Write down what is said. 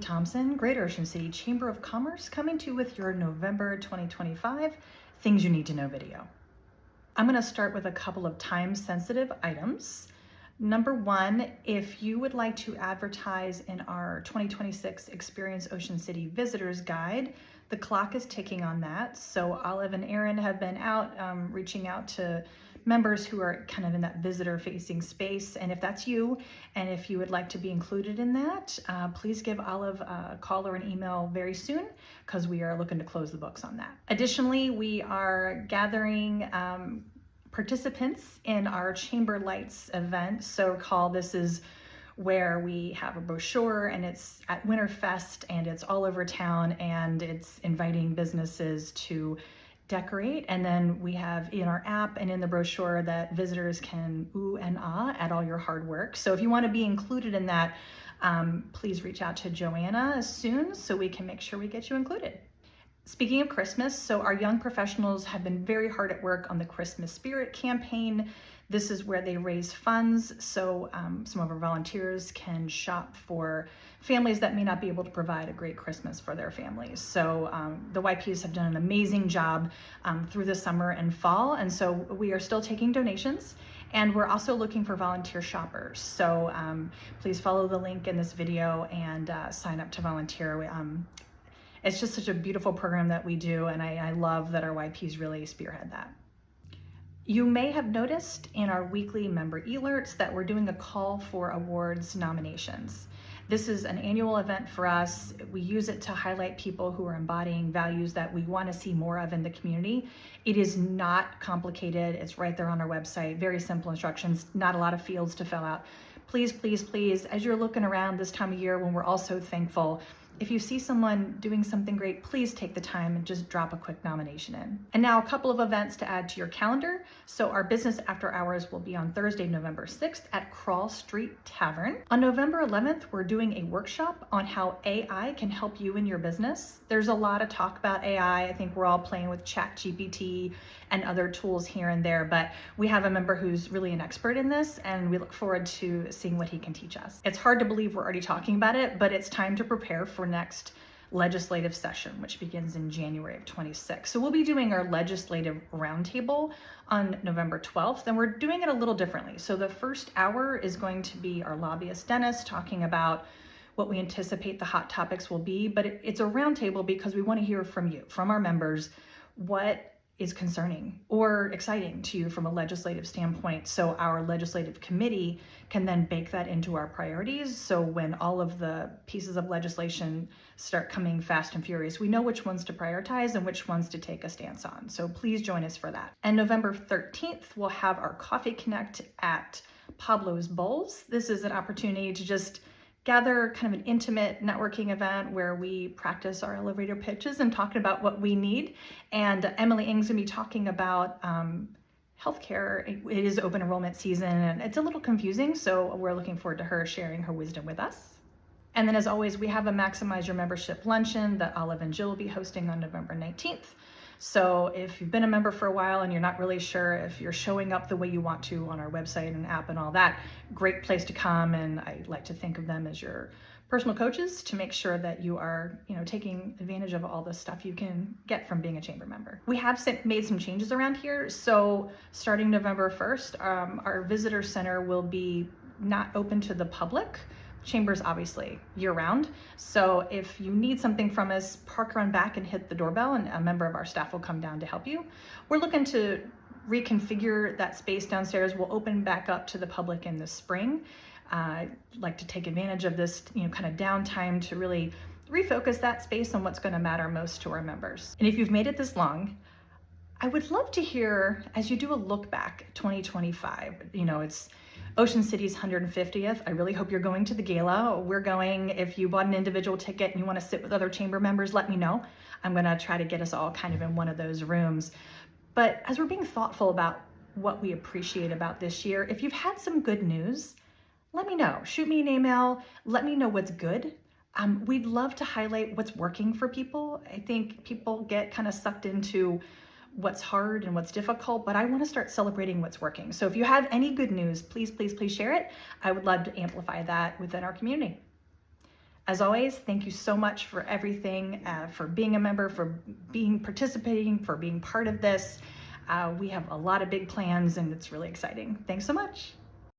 Thompson, Greater Ocean City Chamber of Commerce, coming to you with your November 2025 Things You Need to Know video. I'm going to start with a couple of time-sensitive items. Number one, if you would like to advertise in our 2026 Experience Ocean City Visitors Guide, the clock is ticking on that. So Olive and Aaron have been out reaching out to members who are kind of in that visitor-facing space. And if that's you, and if you would like to be included in that, please give Olive a call or an email very soon, because we are looking to close the books on that. Additionally, we are gathering participants in our Chamber Lights event, so-called. This is where we have a brochure, and it's at Winterfest, and it's all over town, and it's inviting businesses to decorate. And then we have in our app and in the brochure that visitors can ooh and ah at all your hard work. So if you want to be included in that, please reach out to Joanna soon so we can make sure we get you included. Speaking of Christmas, so our young professionals have been very hard at work on the Christmas Spirit campaign. This is where they raise funds so some of our volunteers can shop for families that may not be able to provide a great Christmas for their families. So the YPs have done an amazing job through the summer and fall, and so we are still taking donations, and we're also looking for volunteer shoppers. So please follow the link in this video and sign up to volunteer. It's just such a beautiful program that we do, and I love that our YPs really spearhead that. You may have noticed in our weekly member alerts that we're doing a call for awards nominations. This is an annual event for us. We use it to highlight people who are embodying values that we want to see more of in the community. It is not complicated. It's right there on our website. Very simple instructions, not a lot of fields to fill out. Please, please, please, as you're looking around this time of year when we're all so thankful, if you see someone doing something great, please take the time and just drop a quick nomination in. And now a couple of events to add to your calendar. So our business after hours will be on Thursday, November 6th at Crawl Street Tavern. On November 11th, we're doing a workshop on how AI can help you in your business. There's a lot of talk about AI. I think we're all playing with ChatGPT and other tools here and there, but we have a member who's really an expert in this, and we look forward to seeing what he can teach us. It's hard to believe we're already talking about it, but it's time to prepare for next legislative session, which begins in January of 26. So we'll be doing our legislative roundtable on November 12th, and we're doing it a little differently. So the first hour is going to be our lobbyist Dennis talking about what we anticipate the hot topics will be, but it's a roundtable because we want to hear from you, from our members, what is concerning or exciting to you from a legislative standpoint. So our legislative committee can then bake that into our priorities. So when all of the pieces of legislation start coming fast and furious, we know which ones to prioritize and which ones to take a stance on. So please join us for that. And November 13th, we'll have our Coffee Connect at Pablo's Bowls. This is an opportunity to just gather, kind of an intimate networking event where we practice our elevator pitches and talking about what we need. And Emily Ng's gonna be talking about healthcare. It is open enrollment season, and it's a little confusing, so we're looking forward to her sharing her wisdom with us. And then, as always, we have a Maximize Your Membership luncheon that Olive and Jill will be hosting on November 19th. So if you've been a member for a while and you're not really sure if you're showing up the way you want to on our website and app and all that, great place to come. And I like to think of them as your personal coaches to make sure that you are, taking advantage of all the stuff you can get from being a chamber member. We have made some changes around here. So starting November 1st, our visitor center will be not open to the public. Chambers obviously year-round. So if you need something from us, park around back and hit the doorbell, and a member of our staff will come down to help you. We're looking to reconfigure that space downstairs. We'll open back up to the public in the spring. I'd like to take advantage of this, kind of downtime to really refocus that space on what's going to matter most to our members. And if you've made it this long, I would love to hear, as you do a look back at 2025, it's Ocean City's 150th. I really hope you're going to the gala. We're going. If you bought an individual ticket and you want to sit with other chamber members, let me know. I'm going to try to get us all kind of in one of those rooms. But as we're being thoughtful about what we appreciate about this year, if you've had some good news, let me know. Shoot me an email. Let me know what's good. We'd love to highlight what's working for people. I think people get kind of sucked into what's hard and what's difficult, but I want to start celebrating what's working. So if you have any good news, please, please, please share it. I would love to amplify that within our community. As always, thank you so much for everything, for being a member, for participating, for being part of this. We have a lot of big plans and it's really exciting. Thanks so much.